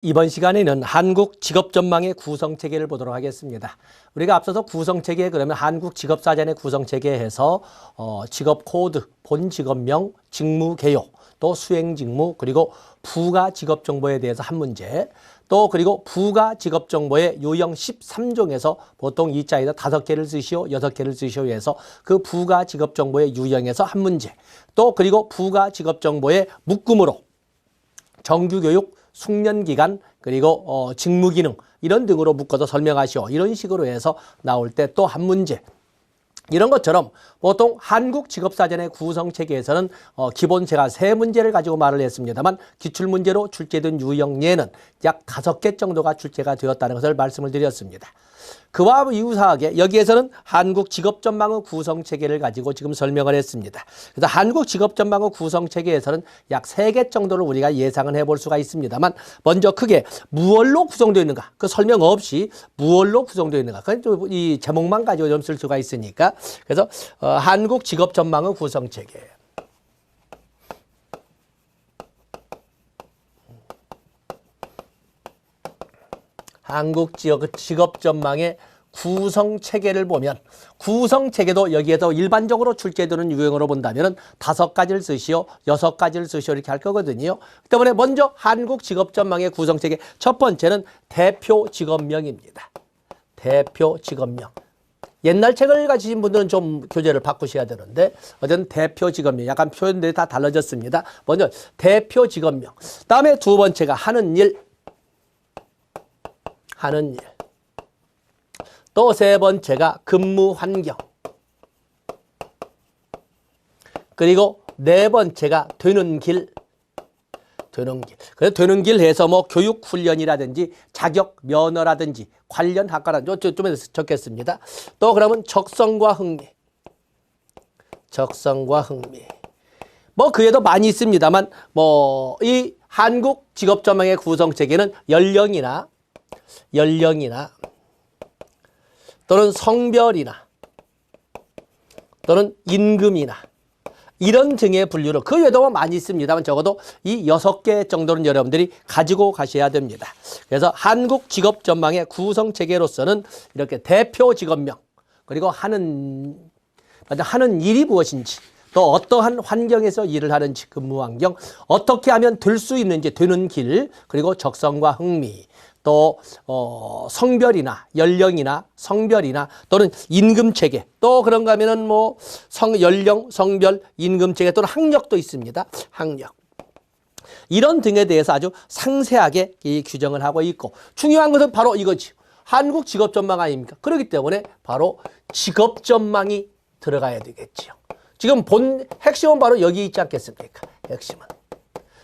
이번 시간에는 한국 직업전망의 구성체계를 보도록 하겠습니다. 우리가 앞서서 구성체계 그러면 한국 직업사전의 구성체계에 해서 직업코드, 본직업명, 직무개요, 또 수행직무, 그리고 부가직업정보에 대해서 한 문제, 또 그리고 부가직업정보의 유형 13종에서 보통 이 자에다 5개를 쓰시오, 6개를 쓰시오 해서 그 부가직업정보의 유형에서 한 문제, 또 그리고 부가직업정보의 묶음으로 정규교육, 숙련기간, 그리고 직무기능 이런 등으로 묶어서 설명하시오. 이런 식으로 해서 나올 때 또 한 문제. 이런 것처럼 보통 한국 직업사전의 구성체계에서는 기본 제가 3문제를 가지고 말을 했습니다만 기출문제로 출제된 유형 예는 약 5개 정도가 출제가 되었다는 것을 말씀을 드렸습니다. 그와 유사하게 여기에서는 한국 직업전망의 구성체계를 가지고 지금 설명을 했습니다. 그래서 한국 직업전망의 구성체계에서는 약 3개 정도를 우리가 예상을 해볼 수가 있습니다만 먼저 크게 무엇로 구성되어 있는가 그 설명 없이 무엇로 구성되어 있는가 그건 좀 이 제목만 가지고 좀 쓸 수가 있으니까 그래서 한국 직업전망의 구성체계 한국 직업전망의 구성체계를 보면 구성체계도 여기에서 일반적으로 출제되는 유형으로 본다면 5가지를 쓰시오, 6가지를 쓰시오 이렇게 할 거거든요. 그 때문에 먼저 한국 직업전망의 구성체계 첫 번째는 대표 직업명입니다. 대표 직업명. 옛날 책을 가지신 분들은 좀 교재를 바꾸셔야 되는데 어쨌든 대표 직업명 약간 표현들이 다 달라졌습니다. 먼저 대표 직업명. 다음에 두 번째가 하는 일. 하는 일. 또 세 번째가 근무 환경. 그리고 네 번째가 되는 길. 되는 길. 그래서 되는 길 해서 뭐 교육 훈련이라든지 자격 면허라든지 관련 학과라든지 좀 적겠습니다. 또 그러면 적성과 흥미. 적성과 흥미. 뭐 그에도 많이 있습니다만 뭐 이 한국 직업전망의 구성체계는 연령이나 또는 성별이나 또는 임금이나 이런 등의 분류를 그 외에도 많이 있습니다만 적어도 이 6개 정도는 여러분들이 가지고 가셔야 됩니다. 그래서 한국 직업전망의 구성체계로서는 이렇게 대표 직업명 그리고 하는 일이 무엇인지 또 어떠한 환경에서 일을 하는지 근무 환경 어떻게 하면 될 수 있는지 되는 길 그리고 적성과 흥미 또 성별이나 연령이나 성별이나 또는 임금체계 또 그런가 하면은 뭐 연령, 성별, 임금체계 또는 학력도 있습니다. 학력. 이런 등에 대해서 아주 상세하게 이 규정을 하고 있고 중요한 것은 바로 이거지. 한국 직업전망 아닙니까? 그렇기 때문에 바로 직업전망이 들어가야 되겠지요. 지금 핵심은 바로 여기 있지 않겠습니까? 핵심은.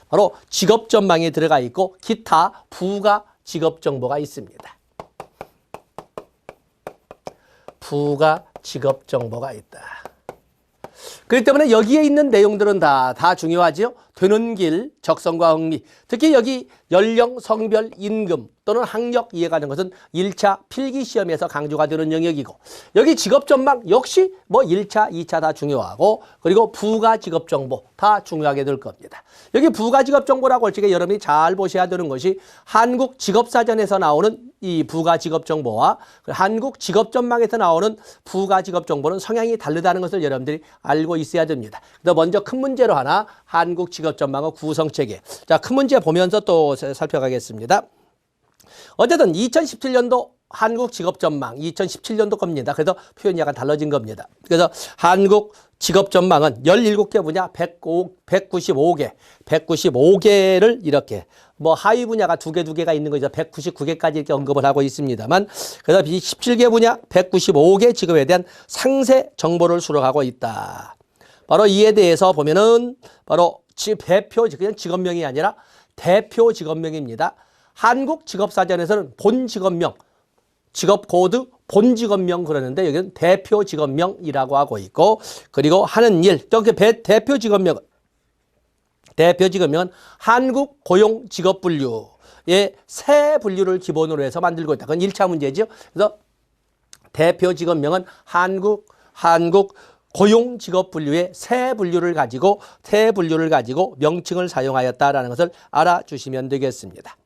바로 직업전망이 들어가 있고 기타 부가 직업정보가 있습니다. 부가 직업정보가 있다. 그렇기 때문에 여기에 있는 내용들은 다 중요하지요. 되는 길, 적성과 흥미. 특히 여기 연령, 성별, 임금 또는 학력 이해가는 것은 1차 필기시험에서 강조가 되는 영역이고 여기 직업전망 역시 뭐 1차, 2차 다 중요하고 그리고 부가직업정보 다 중요하게 될 겁니다. 여기 부가직업정보라고 할 적에 여러분이 잘 보셔야 되는 것이 한국 직업사전에서 나오는 이 부가직업정보와 한국 직업전망에서 나오는 부가직업정보는 성향이 다르다는 것을 여러분들이 알고 있어야 됩니다. 그래서 먼저 큰 문제로 하나 한국 직업전망의 구성체계. 자, 큰 문제 보면서 또 살펴가겠습니다. 어쨌든 2017년도 한국 직업전망 2017년도 겁니다. 그래서 표현이 약간 달라진 겁니다. 그래서 한국 직업전망은 17개 분야 195개를 이렇게 뭐 하위 분야가 2개가 있는 거죠. 199개까지 이렇게 언급을 하고 있습니다만 그래서 이 17개 분야 195개 직업에 대한 상세 정보를 수록하고 있다. 바로 이에 대해서 보면은 바로 대표 그냥 직업명이 아니라 대표 직업명입니다. 한국 직업사전에서는 본직업명, 직업코드, 본직업명 그러는데 여기는 대표 직업명이라고 하고 있고 그리고 하는 일, 대표 직업명은 한국 고용 직업 분류의 세 분류를 기본으로 해서 만들고 있다. 그건 1차 문제죠. 그래서 대표 직업명은 한국 고용 직업 분류의 세 분류를 가지고 명칭을 사용하였다라는 것을 알아주시면 되겠습니다.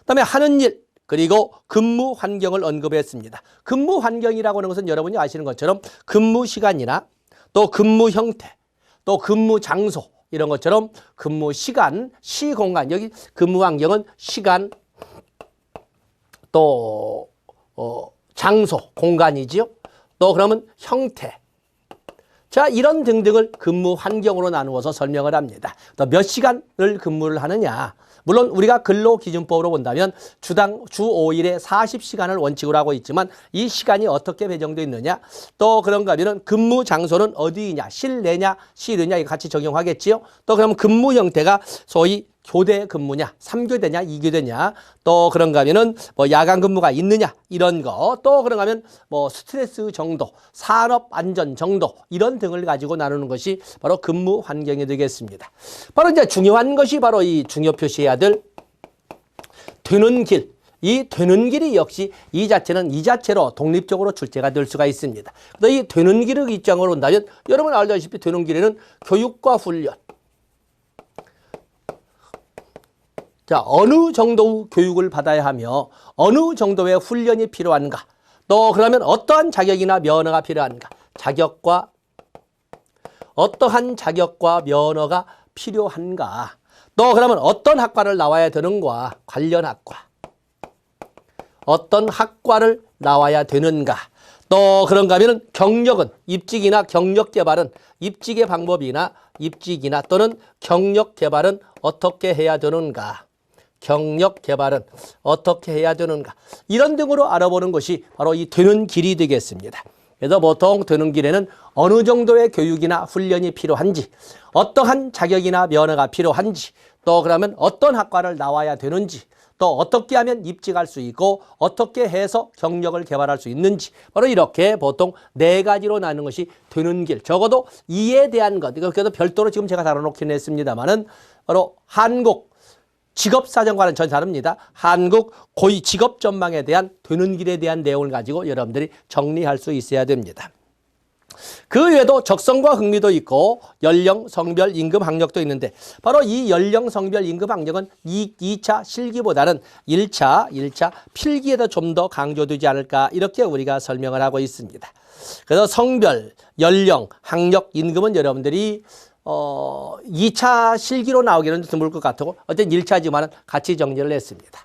그다음에 하는 일, 그리고 근무 환경을 언급했습니다. 근무 환경이라고 하는 것은 여러분이 아시는 것처럼 근무 시간이나 또 근무 형태, 또 근무 장소 이런 것처럼 근무 시간, 시공간, 여기 근무 환경은 시간, 또 장소, 공간이지요. 또 그러면 형태. 자, 이런 등등을 근무 환경으로 나누어서 설명을 합니다. 또 몇 시간을 근무를 하느냐. 물론 우리가 근로기준법으로 본다면 주 5일에 40시간을 원칙으로 하고 있지만 이 시간이 어떻게 배정되어 있느냐. 또 그런가 하면 근무 장소는 어디이냐. 실내냐, 실외냐 이거 같이 적용하겠지요. 또 그러면 근무 형태가 소위 교대 근무냐, 3교대냐, 2교대냐, 또 그런가 하면은 뭐 야간 근무가 있느냐, 이런 거, 또 그런가 하면 뭐 스트레스 정도, 산업 안전 정도, 이런 등을 가지고 나누는 것이 바로 근무 환경이 되겠습니다. 바로 이제 중요한 것이 바로 이 중요 표시해야 될 되는 길. 이 되는 길이 역시 이 자체로 독립적으로 출제가 될 수가 있습니다. 이 되는 길의 입장으로 본다면 여러분 알다시피 되는 길에는 교육과 훈련, 자, 어느 정도의 교육을 받아야 하며 어느 정도의 훈련이 필요한가? 또 그러면 어떠한 자격이나 면허가 필요한가? 어떠한 자격과 면허가 필요한가? 또 그러면 어떤 학과를 나와야 되는가? 관련 학과. 어떤 학과를 나와야 되는가? 또 그런가 하면 경력은 입직이나 경력 개발은 입직의 방법이나 입직이나 또는 경력 개발은 어떻게 해야 되는가? 경력 개발은 어떻게 해야 되는가? 이런 등으로 알아보는 것이 바로 이 되는 길이 되겠습니다. 그래서 보통 되는 길에는 어느 정도의 교육이나 훈련이 필요한지, 어떠한 자격이나 면허가 필요한지, 또 그러면 어떤 학과를 나와야 되는지, 또 어떻게 하면 입직할 수 있고 어떻게 해서 경력을 개발할 수 있는지, 바로 이렇게 보통 4가지로 나누는 것이 되는 길. 적어도 이에 대한 것, 그래서 별도로 지금 제가 다뤄놓긴 했습니다만은 바로 한국 직업사정과는 전혀 다릅니다. 한국 고위 직업 전망에 대한 되는 길에 대한 내용을 가지고 여러분들이 정리할 수 있어야 됩니다. 그 외에도 적성과 흥미도 있고 연령, 성별, 임금, 학력도 있는데 바로 이 연령, 성별, 임금, 학력은 2차 실기보다는 1차 필기에도 좀 더 강조되지 않을까 이렇게 우리가 설명을 하고 있습니다. 그래서 성별, 연령, 학력, 임금은 여러분들이 2차 실기로 나오기는 드물 것 같고 어쨌든 1차지만은 같이 정리를 했습니다.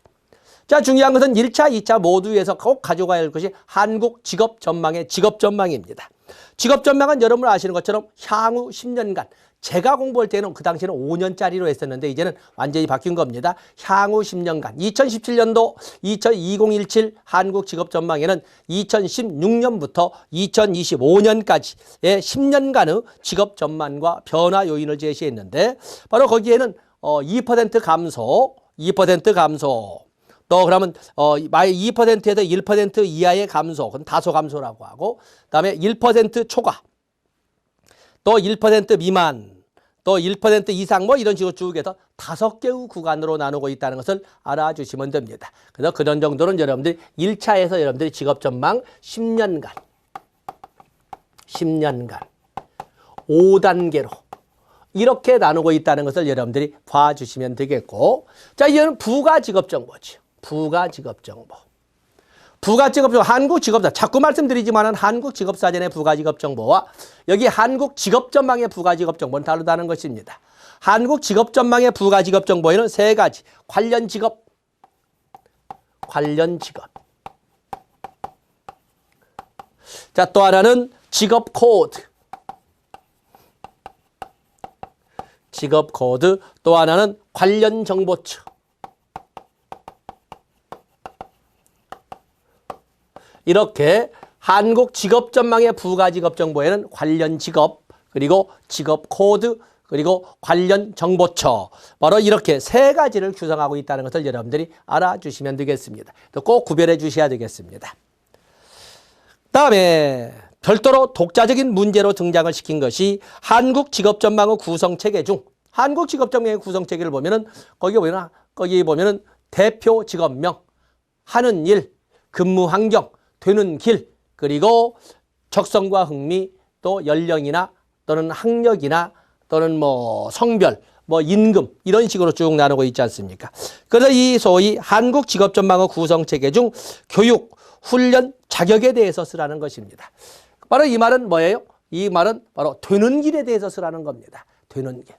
자, 중요한 것은 1차, 2차 모두에서 꼭 가져가야 할 것이 한국 직업 전망의 직업 전망입니다. 직업 전망은 여러분 아시는 것처럼 향후 10년간 제가 공부할 때는 그 당시에는 5년짜리로 했었는데 이제는 완전히 바뀐 겁니다. 향후 10년간 2017년도 2017 한국 직업 전망에는 2016년부터 2025년까지의 10년간의 직업 전망과 변화 요인을 제시했는데 바로 거기에는 2% 감소, 2% 감소. 또 그러면 2%에서 1% 이하의 감소, 그건 다소 감소라고 하고, 그다음에 1% 초과, 또 1% 미만, 또 1% 이상 뭐 이런 식으로 쭉 해서 5개의 구간으로 나누고 있다는 것을 알아주시면 됩니다. 그래서 그런 정도는 여러분들이 1차에서 여러분들이 직업 전망 10년간 5단계로 이렇게 나누고 있다는 것을 여러분들이 봐주시면 되겠고, 자, 이제는 부가 직업 정보죠. 부가 직업 정보. 부가 직업 정보, 한국 직업사. 자꾸 말씀드리지만은 한국 직업사전의 부가 직업 정보와 여기 한국 직업 전망의 부가 직업 정보는 다르다는 것입니다. 한국 직업 전망의 부가 직업 정보에는 3가지. 관련 직업. 자, 또 하나는 직업 코드. 또 하나는 관련 정보처. 이렇게 한국 직업 전망의 부가 직업 정보에는 관련 직업, 그리고 직업 코드, 그리고 관련 정보처. 바로 이렇게 3가지를 구성하고 있다는 것을 여러분들이 알아주시면 되겠습니다. 또 꼭 구별해 주셔야 되겠습니다. 다음에 별도로 독자적인 문제로 등장을 시킨 것이 한국 직업 전망의 구성 체계 중 한국 직업 전망의 구성 체계를 보면은 거기 보면은 대표 직업명, 하는 일, 근무 환경, 되는 길, 그리고 적성과 흥미, 또 연령이나 또는 학력이나 또는 뭐 성별, 뭐 임금 이런 식으로 쭉 나누고 있지 않습니까? 그래서 이 소위 한국 직업 전망의 구성 체계 중 교육, 훈련, 자격에 대해서 쓰라는 것입니다. 바로 이 말은 뭐예요? 이 말은 바로 되는 길에 대해서 쓰라는 겁니다. 되는 길.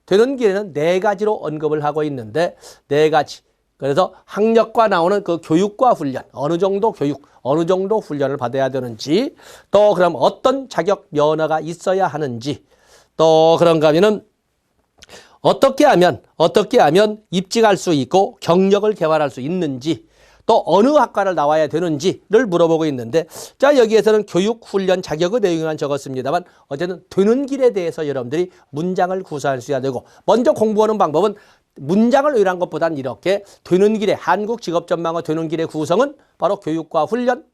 되는 길에는 네 가지로 언급을 하고 있는데 네 가지. 그래서 학력과 나오는 그 교육과 훈련, 어느 정도 교육, 어느 정도 훈련을 받아야 되는지, 또 그럼 어떤 자격 면허가 있어야 하는지, 또 그런가 하면은 어떻게 하면 입직할 수 있고 경력을 개발할 수 있는지, 또 어느 학과를 나와야 되는지를 물어보고 있는데, 자, 여기에서는 교육, 훈련, 자격의 내용만 적었습니다만 어쨌든 되는 길에 대해서 여러분들이 문장을 구사할 수 있어야 되고, 먼저 공부하는 방법은 문장을 의뢰한 것보다는 이렇게 되는 길에, 한국 직업 전망의 되는 길의 구성은 바로 교육과 훈련,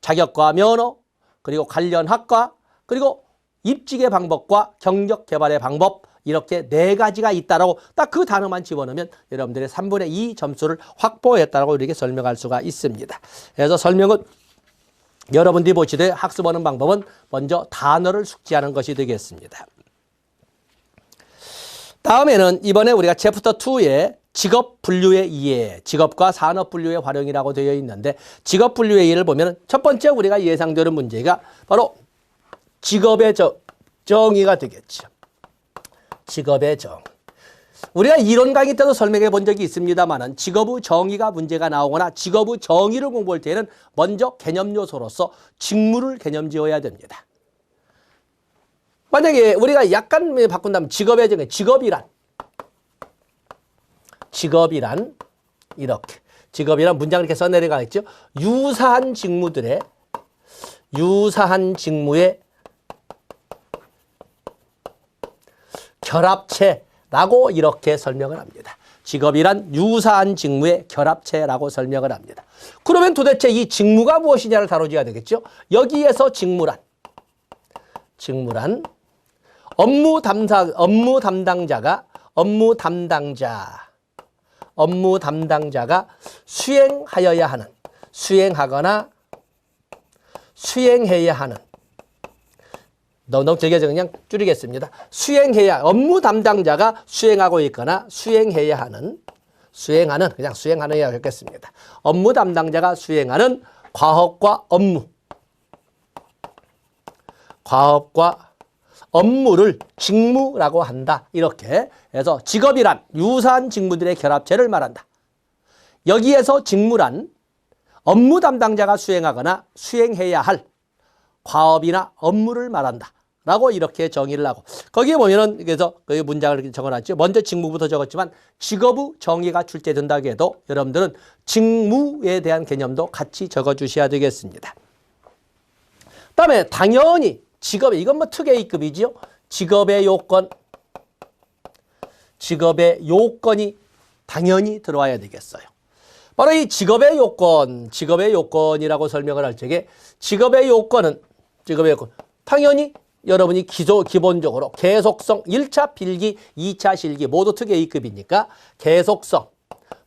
자격과 면허, 그리고 관련 학과, 그리고 입직의 방법과 경력 개발의 방법, 이렇게 네 가지가 있다라고 딱 그 단어만 집어넣으면 여러분들의 3분의 2 점수를 확보했다라고 이렇게 설명할 수가 있습니다. 그래서 설명은 여러분들이 보시되 학습하는 방법은 먼저 단어를 숙지하는 것이 되겠습니다. 다음에는 이번에 우리가 챕터 2에 직업 분류의 이해, 직업과 산업 분류의 활용이라고 되어 있는데, 직업 분류의 이해를 보면 첫 번째 우리가 예상되는 문제가 바로 직업의 정의가 되겠죠. 직업의 정. 우리가 이론 강의 때도 설명해 본 적이 있습니다만은 직업의 정의가 문제가 나오거나 직업의 정의를 공부할 때는 먼저 개념 요소로서 직무를 개념 지어야 됩니다. 만약에 우리가 약간 바꾼다면 직업의 정의, 직업이란 이렇게 직업이란 문장을 이렇게 써내려가겠죠. 유사한 직무의 결합체라고 이렇게 설명을 합니다. 직업이란 유사한 직무의 결합체라고 설명을 합니다. 그러면 도대체 이 직무가 무엇이냐를 다뤄줘야 되겠죠. 여기에서 직무란 업무 담당자가 수행하여야 하는, 수행하거나 수행해야 하는, 너무 길게서 그냥 줄이겠습니다. 업무 담당자가 수행하고 있거나 수행해야 하는, 그냥 수행하는 해야 겠습니다. 업무 담당자가 수행하는 과업과 업무를 직무라고 한다. 이렇게 해서 직업이란 유사한 직무들의 결합체를 말한다. 여기에서 직무란 업무 담당자가 수행하거나 수행해야 할 과업이나 업무를 말한다. 라고 이렇게 정의를 하고, 거기에 보면은 그래서 그 문장을 이렇게 적어놨죠. 먼저 직무부터 적었지만 직업의 정의가 출제된다고 해도 여러분들은 직무에 대한 개념도 같이 적어주셔야 되겠습니다. 그다음에 당연히 직업에, 이건 뭐 특 A급이지요. 직업의 요건이 당연히 들어와야 되겠어요. 바로 이 직업의 요건이라고 설명을 할 적에 직업의 요건 당연히 여러분이 기본적으로 계속성, 1차 필기, 2차 실기 모두 특 A급이니까 계속성,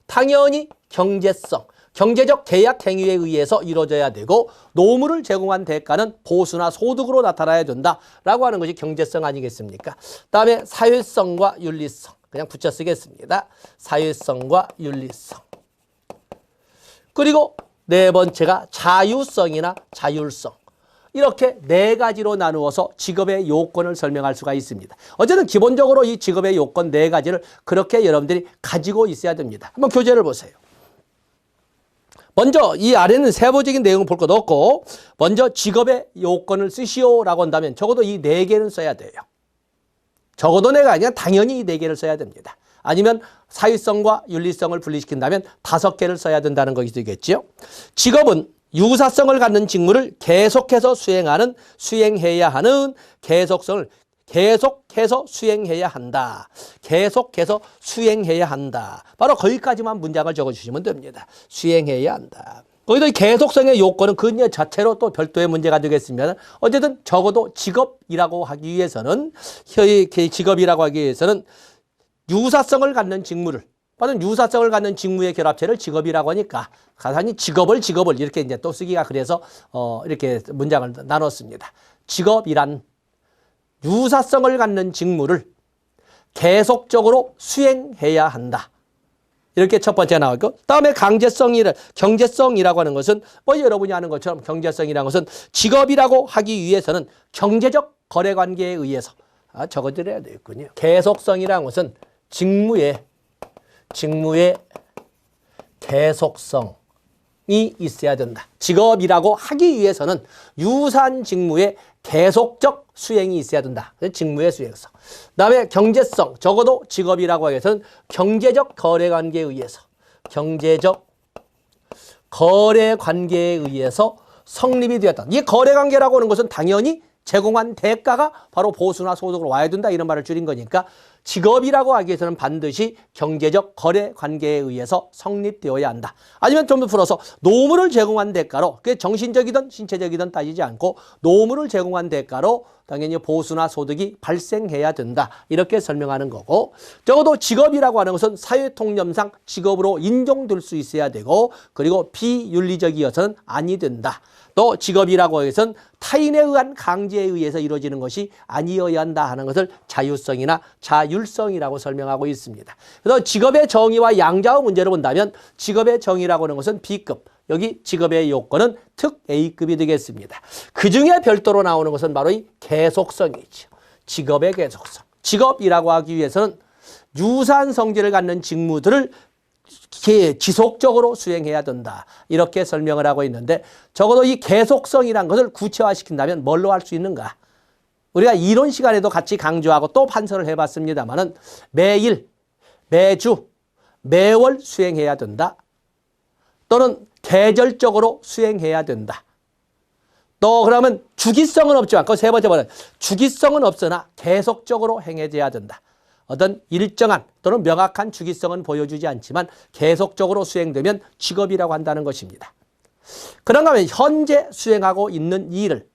당연히 경제성, 경제적 계약 행위에 의해서 이루어져야 되고 노무를 제공한 대가는 보수나 소득으로 나타나야 된다라고 하는 것이 경제성 아니겠습니까? 그다음에 사회성과 윤리성, 그냥 붙여 쓰겠습니다. 사회성과 윤리성. 그리고 네 번째가 자유성이나 자율성. 이렇게 네 가지로 나누어서 직업의 요건을 설명할 수가 있습니다. 어쨌든 기본적으로 이 직업의 요건 네 가지를 그렇게 여러분들이 가지고 있어야 됩니다. 한번 교재를 보세요. 먼저 이 아래는 세부적인 내용을 볼 것 없고 먼저 직업의 요건을 쓰시오라고 한다면 적어도 이 네 개는 써야 돼요. 적어도 내가 아니라 당연히 이 네 개를 써야 됩니다. 아니면 사회성과 윤리성을 분리시킨다면 5개를 써야 된다는 것이 되겠죠. 직업은 유사성을 갖는 직무를 계속해서 수행해야 하는 계속성을 계속해서 수행해야 한다. 바로 거기까지만 문장을 적어주시면 됩니다. 수행해야 한다. 거기도 계속성의 요건은 그 자체로 또 별도의 문제가 되겠습니다. 어쨌든 적어도 직업이라고 하기 위해서는 유사성을 갖는 직무를, 바로 유사성을 갖는 직무의 결합체를 직업이라고 하니까 가산이 직업을 이렇게 이제 또 쓰기가 그래서 이렇게 문장을 나눴습니다. 직업이란 유사성을 갖는 직무를 계속적으로 수행해야 한다. 이렇게 첫 번째 나왔고, 다음에 경제성이라고 하는 것은 뭐 여러분이 아는 것처럼 경제성이라는 것은 직업이라고 하기 위해서는 경제적 거래관계에 의해서 적어드려야 되겠군요. 계속성이라는 것은 직무의 계속성이 있어야 된다. 직업이라고 하기 위해서는 유사한 직무의 계속적 수행이 있어야 된다. 직무의 수행성. 그다음에 경제성, 적어도 직업이라고 하기 위해서는 경제적 거래관계에 의해서 성립이 되었다. 이 거래관계라고 하는 것은 당연히 제공한 대가가 바로 보수나 소득으로 와야 된다, 이런 말을 줄인 거니까 직업이라고 하기 위해서는 반드시 경제적 거래 관계에 의해서 성립되어야 한다. 아니면 좀 더 풀어서 노무를 제공한 대가로, 그게 정신적이든 신체적이든 따지지 않고 노무를 제공한 대가로 당연히 보수나 소득이 발생해야 된다. 이렇게 설명하는 거고, 적어도 직업이라고 하는 것은 사회통념상 직업으로 인정될 수 있어야 되고, 그리고 비윤리적이어서는 아니 된다. 또 직업이라고 해서는 타인에 의한 강제에 의해서 이루어지는 것이 아니어야 한다 하는 것을 자유성이나 자율성이라고 설명하고 있습니다. 그래서 직업의 정의와 양자의 문제를 본다면 직업의 정의라고 하는 것은 B급, 여기 직업의 요건은 특 A급이 되겠습니다. 그중에 별도로 나오는 것은 바로 이 계속성이죠. 직업의 계속성. 직업이라고 하기 위해서는 유사한 성질을 갖는 직무들을 지속적으로 수행해야 된다. 이렇게 설명을 하고 있는데, 적어도 이 계속성이란 것을 구체화시킨다면 뭘로 할 수 있는가? 우리가 이론 시간에도 같이 강조하고 또 판서를 해봤습니다만은 매일, 매주, 매월 수행해야 된다. 또는 계절적으로 수행해야 된다. 또 그러면 주기성은 없지만, 그 세 번째 말은 주기성은 없으나 계속적으로 행해져야 된다. 어떤 일정한 또는 명확한 주기성은 보여주지 않지만 계속적으로 수행되면 직업이라고 한다는 것입니다. 그런가 하면 현재 수행하고 있는 일을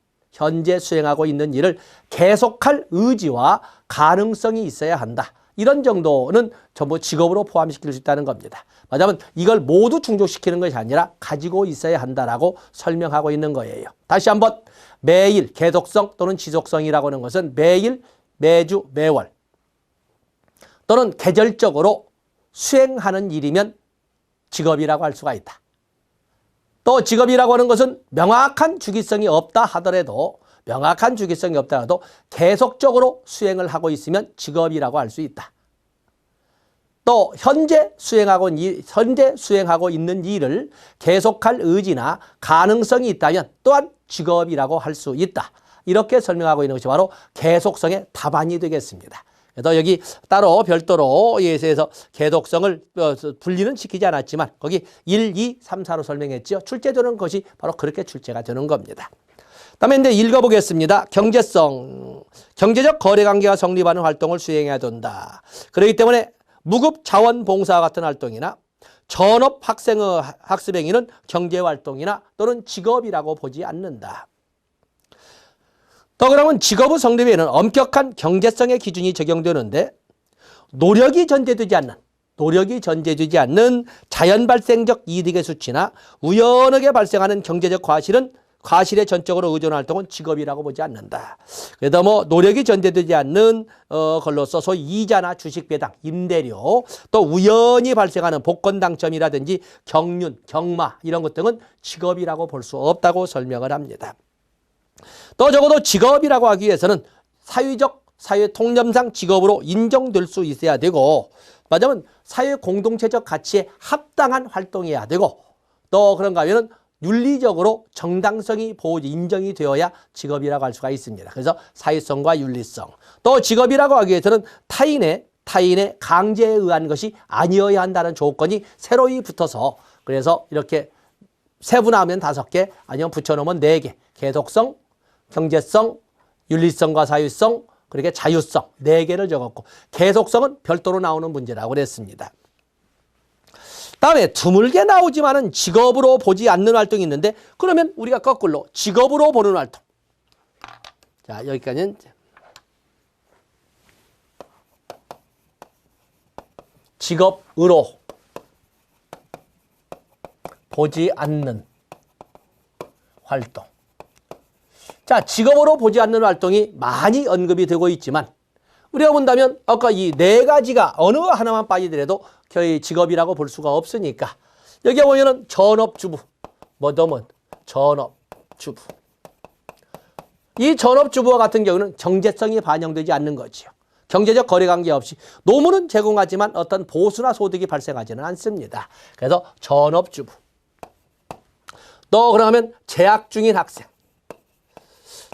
계속할 의지와 가능성이 있어야 한다. 이런 정도는 전부 직업으로 포함시킬 수 있다는 겁니다. 맞으면 이걸 모두 충족시키는 것이 아니라 가지고 있어야 한다라고 설명하고 있는 거예요. 다시 한번, 매일, 계속성 또는 지속성이라고 하는 것은 매일, 매주, 매월 또는 계절적으로 수행하는 일이면 직업이라고 할 수가 있다. 또 직업이라고 하는 것은 명확한 주기성이 없다 하더라도 계속적으로 수행을 하고 있으면 직업이라고 할 수 있다. 또 현재 수행하고 있는 일을 계속할 의지나 가능성이 있다면 또한 직업이라고 할 수 있다. 이렇게 설명하고 있는 것이 바로 계속성의 답안이 되겠습니다. 그래서 여기 따로 별도로 예에서 계속성을 분리는 시키지 않았지만 거기 1, 2, 3, 4로 설명했죠. 출제되는 것이 바로 그렇게 출제가 되는 겁니다. 다음에 이제 읽어보겠습니다. 경제성, 경제적 거래관계가 성립하는 활동을 수행해야 된다. 그렇기 때문에 무급 자원봉사와 같은 활동이나 전업 학습행위는 경제활동이나 또는 직업이라고 보지 않는다. 또 그러면 직업의 성립에는 엄격한 경제성의 기준이 적용되는데, 노력이 전제되지 않는 자연 발생적 이득의 수치나 우연하게 발생하는 경제적 과실에 전적으로 의존하는 활동은 직업이라고 보지 않는다. 그래도 뭐 노력이 전제되지 않는 걸로서 소위 이자나 주식 배당, 임대료, 또 우연히 발생하는 복권 당첨이라든지 경륜, 경마 이런 것 등은 직업이라고 볼 수 없다고 설명을 합니다. 또 적어도 직업이라고 하기 위해서는 사회 통념상 직업으로 인정될 수 있어야 되고, 맞으면 사회 공동체적 가치에 합당한 활동이어야 되고, 또 그런가 하면은 윤리적으로 정당성이 인정이 되어야 직업이라고 할 수가 있습니다. 그래서 사회성과 윤리성. 또 직업이라고 하기 위해서는 타인의 강제에 의한 것이 아니어야 한다는 조건이 새로이 붙어서, 그래서 이렇게 세분화하면 5개, 아니면 붙여놓으면 4개. 계속성, 경제성, 윤리성과 사유성, 그렇게 자유성 4개를 적었고, 계속성은 별도로 나오는 문제라고 그랬습니다. 다음에 드물게 나오지만은 직업으로 보지 않는 활동이 있는데, 그러면 우리가 거꾸로 직업으로 보는 활동. 자, 여기까지는 직업으로 보지 않는 활동. 자, 직업으로 보지 않는 활동이 많이 언급이 되고 있지만 우리가 본다면 아까 이 네 가지가 어느 하나만 빠지더라도 거의 직업이라고 볼 수가 없으니까 여기에 보면은 전업주부, 뭐더면 전업주부. 이 전업주부와 같은 경우는 경제성이 반영되지 않는 거지요. 경제적 거래관계 없이 노무는 제공하지만 어떤 보수나 소득이 발생하지는 않습니다. 그래서 전업주부. 또 그러면 재학 중인 학생.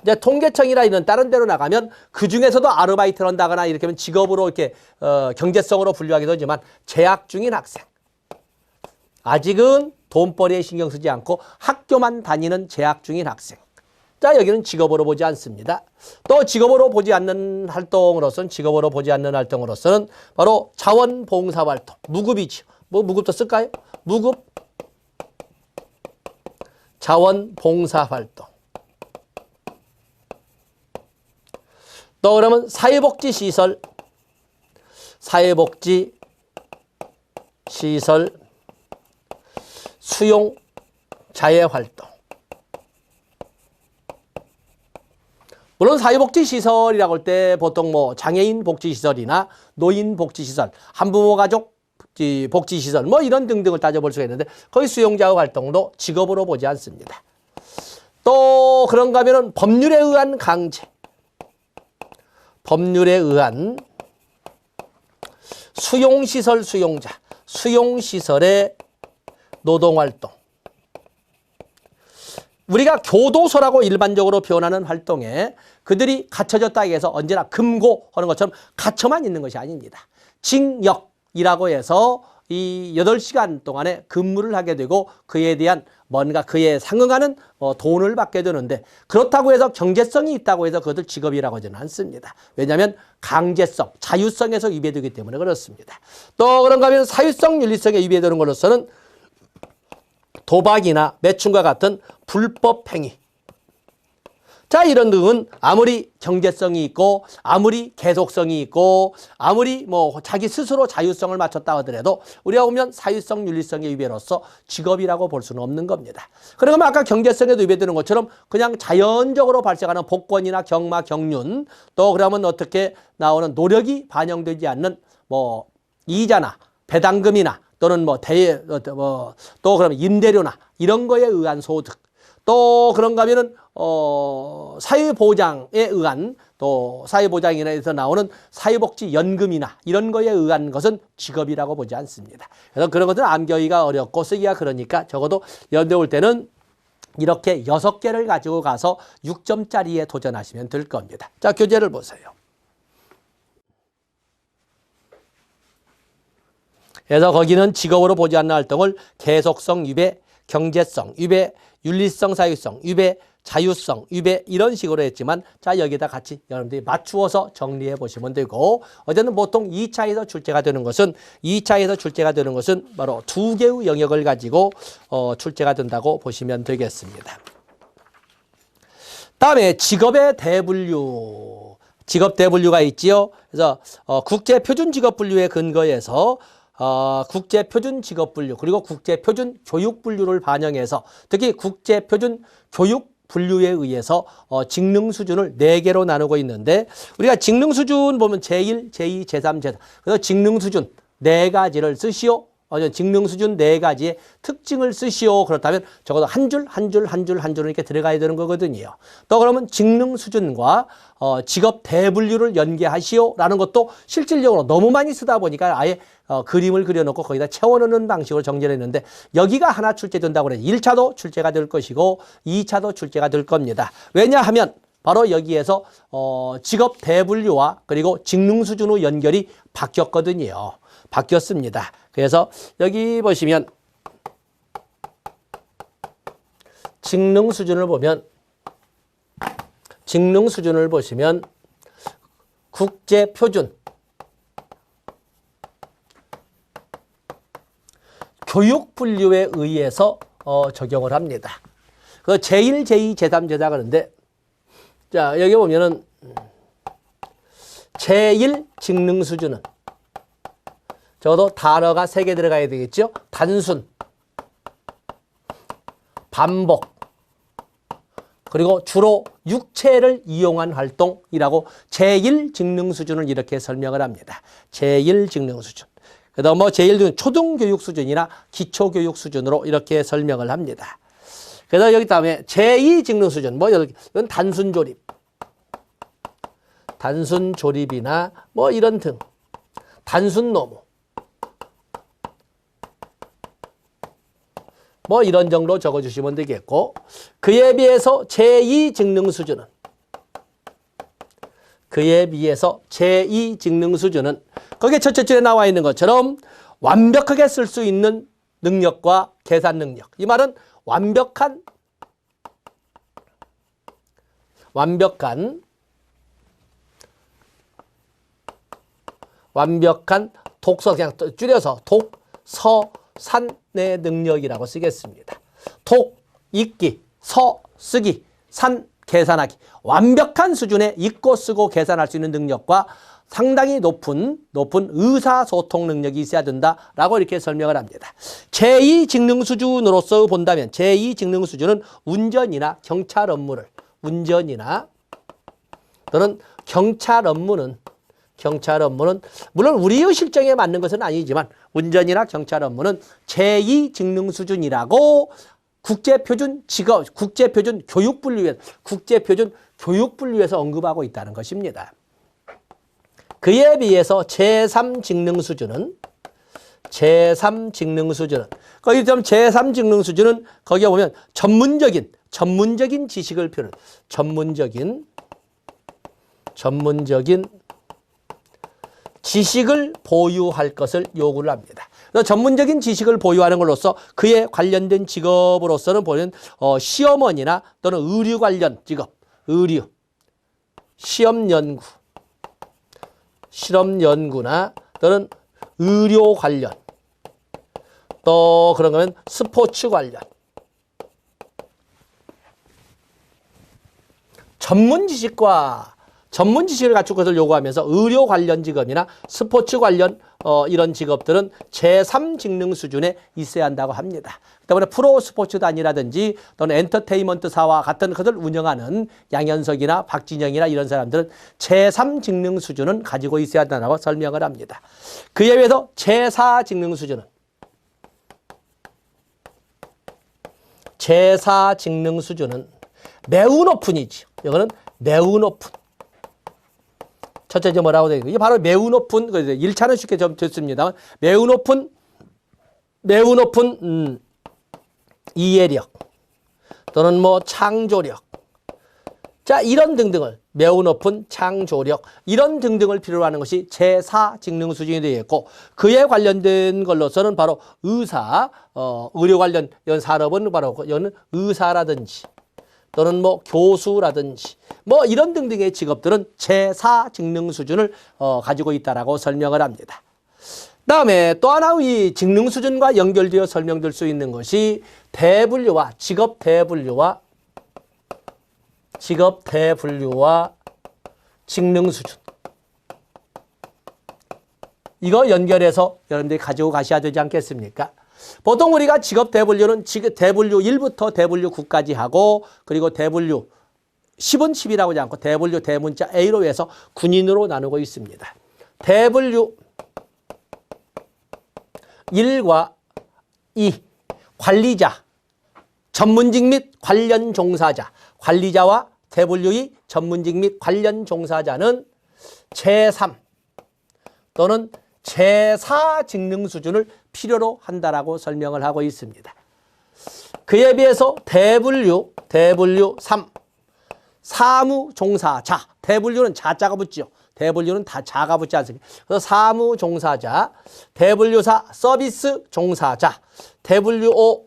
이제 통계청이나 이런 다른 데로 나가면 그 중에서도 아르바이트를 한다거나 이렇게 하면 직업으로 이렇게 경제성으로 분류하기도 하지만 재학 중인 학생. 아직은 돈벌이에 신경 쓰지 않고 학교만 다니는 재학 중인 학생. 자, 여기는 직업으로 보지 않습니다. 또 직업으로 보지 않는 활동으로서는 바로 자원봉사활동, 무급이죠. 뭐 무급도 쓸까요? 무급 자원봉사활동. 또 그러면 사회복지시설, 수용 자해활동. 물론 사회복지시설이라고 할 때 보통 뭐 장애인 복지시설이나 노인 복지시설, 한부모 가족 복지시설 뭐 이런 등등을 따져볼 수가 있는데 거의 수용자의 활동도 직업으로 보지 않습니다. 또 그런가 하면은 법률에 의한 강제, 법률에 의한 수용시설 수용자, 수용시설의 노동활동. 우리가 교도소라고 일반적으로 표현하는 활동에 그들이 갇혀졌다 해서 언제나 금고하는 것처럼 갇혀만 있는 것이 아닙니다. 징역이라고 해서 이 8시간 동안에 근무를 하게 되고 그에 대한 뭔가 그에 상응하는 돈을 받게 되는데 그렇다고 해서 경제성이 있다고 해서 그것을 직업이라고 하지는 않습니다. 왜냐하면 강제성, 자유성에서 위배되기 때문에 그렇습니다. 또 그런가 하면 사유성, 윤리성에 위배되는 것으로서는 도박이나 매춘과 같은 불법 행위. 자, 이런 등은 아무리 경제성이 있고 아무리 계속성이 있고 아무리 뭐 자기 스스로 자유성을 맞췄다 하더라도 우리가 보면 사유성, 윤리성의 위배로서 직업이라고 볼 수는 없는 겁니다. 그러면 아까 경제성에도 위배되는 것처럼 그냥 자연적으로 발생하는 복권이나 경마, 경륜 또 그러면 어떻게 나오는 노력이 반영되지 않는 뭐 이자나 배당금이나 또는 또 그러면 임대료나 이런 거에 의한 소득 또 그런가 하면은 사회보장에 의한 또 사회보장에서 나오는 사회복지연금이나 이런 거에 의한 것은 직업이라고 보지 않습니다. 그래서 그런 것은 암기하기가 어렵고 쓰기가 그러니까 적어도 연대 올 때는 이렇게 6개를 가지고 가서 6점짜리에 도전하시면 될 겁니다. 자, 교재를 보세요. 그래서 거기는 직업으로 보지 않는 활동을 계속성 위배, 경제성 위배, 윤리성 사유성 위배, 자유성 위배 이런 식으로 했지만 자 여기다 같이 여러분들이 맞추어서 정리해 보시면 되고 어제는 보통 2차에서 출제가 되는 것은 바로 2개의 영역을 가지고 출제가 된다고 보시면 되겠습니다. 다음에 직업의 대분류. 직업 대분류가 있지요. 그래서 국제표준직업분류에 근거해서 국제표준직업분류 그리고 국제표준교육분류를 반영해서 특히 국제표준교육분류에 의해서 직능 수준을 4개로 나누고 있는데 우리가 직능 수준 보면 제1, 제2, 제3, 제4 그래서 직능 수준 4가지를 쓰시오. 직능 수준 4가지의 특징을 쓰시오. 그렇다면 적어도 한 줄 이렇게 들어가야 되는 거거든요. 또 그러면 직능 수준과 직업 대분류를 연계하시오. 라는 것도 실질적으로 너무 많이 쓰다 보니까 아예 그림을 그려놓고 거기다 채워넣는 방식으로 정리를 했는데 여기가 하나 출제된다고 그래요. 1차도 출제가 될 것이고 2차도 출제가 될 겁니다. 왜냐하면 바로 여기에서 직업 대분류와 그리고 직능 수준의 연결이 바뀌었거든요. 바뀌었습니다. 그래서 여기 보시면 직능 수준을 보시면 국제표준 교육분류에 의해서 적용을 합니다. 그 제1, 제2, 제3, 제4 그런데 자 여기 보면은 제1 직능 수준은 적어도 단어가 3개 들어가야 되겠죠. 단순, 반복, 그리고 주로 육체를 이용한 활동이라고 제1직능 수준을 이렇게 설명을 합니다. 제1직능 수준. 그다음 뭐 제1은 초등교육 수준이나 기초교육 수준으로 이렇게 설명을 합니다. 그래서 여기 다음에 제2직능 수준, 뭐 이건 단순 조립이나 뭐 이런 등, 단순 노무, 뭐 이런 정도 적어주시면 되겠고, 그에 비해서 제2직능 수준은 거기에 첫째 줄에 나와 있는 것처럼 완벽하게 쓸 수 있는 능력과 계산 능력. 이 말은 완벽한 독서, 그냥 줄여서 독서산의 능력이라고 쓰겠습니다. 독, 읽기, 서, 쓰기, 산, 계산하기. 완벽한 수준의 읽고 쓰고 계산할 수 있는 능력과 상당히 높은 의사소통 능력이 있어야 된다라고 이렇게 설명을 합니다. 제2직능 수준으로서 본다면 제2직능 수준은 운전이나 경찰 업무는 물론 우리의 실정에 맞는 것은 아니지만 운전이나 경찰 업무는 제2직능 수준이라고 국제표준 교육분류에서 언급하고 있다는 것입니다. 그에 비해서 제3직능 거기 좀 제3직능 수준은 거기에 보면 전문적인 지식을 표현, 전문적인 지식을 보유할 것을 요구를 합니다. 그래서 전문적인 지식을 보유하는 걸로써 그에 관련된 직업으로서는 보면 시어머니나 또는 의류 관련 직업, 실험연구나 또는 의료 관련, 또 그런 거면 스포츠 관련, 전문 지식을 갖춘 것을 요구하면서 의료 관련 직업이나 스포츠 관련 이런 직업들은 제3직능 수준에 있어야 한다고 합니다. 때문에 프로 스포츠단이라든지 또는 엔터테인먼트사와 같은 것을 운영하는 양현석이나 박진영이나 이런 사람들은 제3직능 수준은 가지고 있어야 한다고 설명을 합니다. 그에 비해서 제4직능 수준은 매우 높은이지. 이거는 매우 높은. 첫째 점 뭐라고 되어 있고, 이게 바로 매우 높은, 1차는 쉽게 좀 됐습니다만, 매우 높은 이해력, 또는 뭐 창조력. 자, 이런 등등을, 매우 높은 창조력, 이런 등등을 필요로 하는 것이 제4직능 수준이 되겠고, 그에 관련된 걸로서는 바로 의료 관련 산업은 바로 여는 의사라든지, 또는 뭐 교수라든지 뭐 이런 등등의 직업들은 제4직능 수준을 가지고 있다라고 설명을 합니다. 다음에 또 하나의 직능 수준과 연결되어 설명될 수 있는 것이 대분류와 직업 대분류와 직능 수준. 이거 연결해서 여러분들이 가지고 가셔야 되지 않겠습니까? 보통 우리가 직업 대분류는 대분류 1부터 대분류 9까지 하고, 그리고 대분류 10은 10이라고 하지 않고 대분류 대문자 A로 해서 군인으로 나누고 있습니다. 대분류 1과 2, 관리자, 전문직 및 관련 종사자, 관리자와 대분류 2, 전문직 및 관련 종사자는 제3 또는 제4 직능 수준을 필요로 한다라고 설명을 하고 있습니다. 그에 비해서 대분류 3, 사무종사자, 대분류는 자자가 붙죠. 대분류는 다 자가 붙지 않습니다. 그래서 사무종사자, 대분류 4, 서비스 종사자, 대분류 5,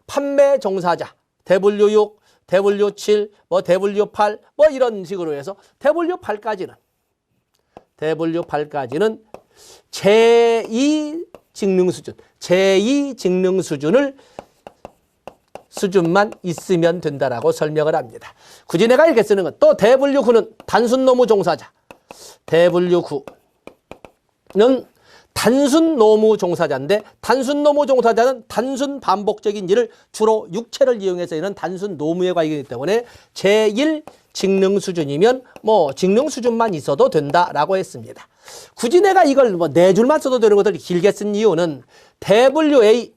판매 종사자, 대분류 6, 대분류 7, 대분류 8, 이런 식으로 해서 대분류 8까지는 제2직능 수준만 있으면 된다라고 설명을 합니다. 굳이 내가 이렇게 쓰는 건 또 대분류 9는 단순 노무 종사자, 대분류 9는 단순 노무 종사자인데 단순 노무 종사자는 단순 반복적인 일을 주로 육체를 이용해서 이런 단순 노무에 관계이기 때문에 제1 직능 수준이면 뭐 직능 수준만 있어도 된다라고 했습니다. 굳이 내가 이걸 뭐 네 줄만 써도 되는 것을 길게 쓴 이유는 WA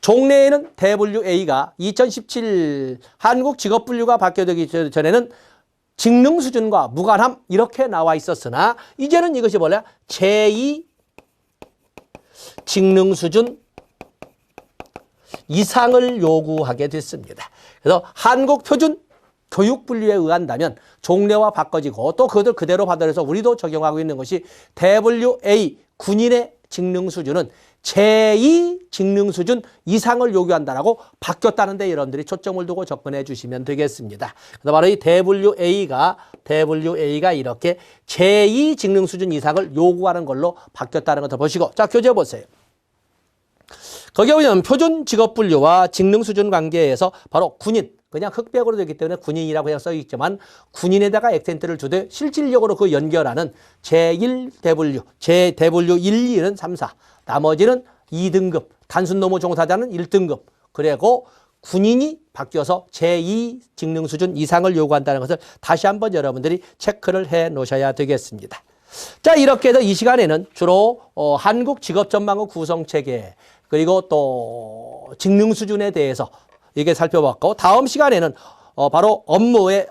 종래에는 WA가 2017 한국 직업분류가 바뀌어되기 전에는 직능 수준과 무관함 이렇게 나와 있었으나 이제는 이것이 뭐냐? 제2 직능 수준 이상을 요구하게 됐습니다. 그래서 한국 표준 교육분류에 의한다면 종래와 바꿔지고 또 그것을 그대로 받아들여서 우리도 적용하고 있는 것이 WA 군인의 직능 수준은 제2 직능 수준 이상을 요구한다라고 바뀌었다는 데 여러분들이 초점을 두고 접근해 주시면 되겠습니다. 그래서 바로 이 WA가 이렇게 제2 직능 수준 이상을 요구하는 걸로 바뀌었다는 것을 보시고 자, 교재 보세요. 거기에 보면 표준 직업 분류와 직능 수준 관계에서 바로 군인 그냥 흑백으로 되기 때문에 군인이라고 그냥 써 있지만 군인에다가 액센트를 주되 실질적으로 그 연결하는 제1W, 제1, 2는 3, 4 나머지는 2등급, 단순 노무 종사자는 1등급 그리고 군인이 바뀌어서 제2 직능 수준 이상을 요구한다는 것을 다시 한번 여러분들이 체크를 해 놓으셔야 되겠습니다. 자, 이렇게 해서 이 시간에는 주로 한국 직업전망의 구성체계 그리고 또 직능 수준에 대해서 이게 살펴봤고 다음 시간에는 바로 업무에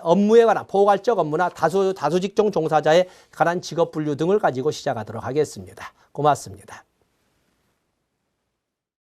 관한 포괄적 업무나 다수직종 종사자에 관한 직업 분류 등을 가지고 시작하도록 하겠습니다. 고맙습니다.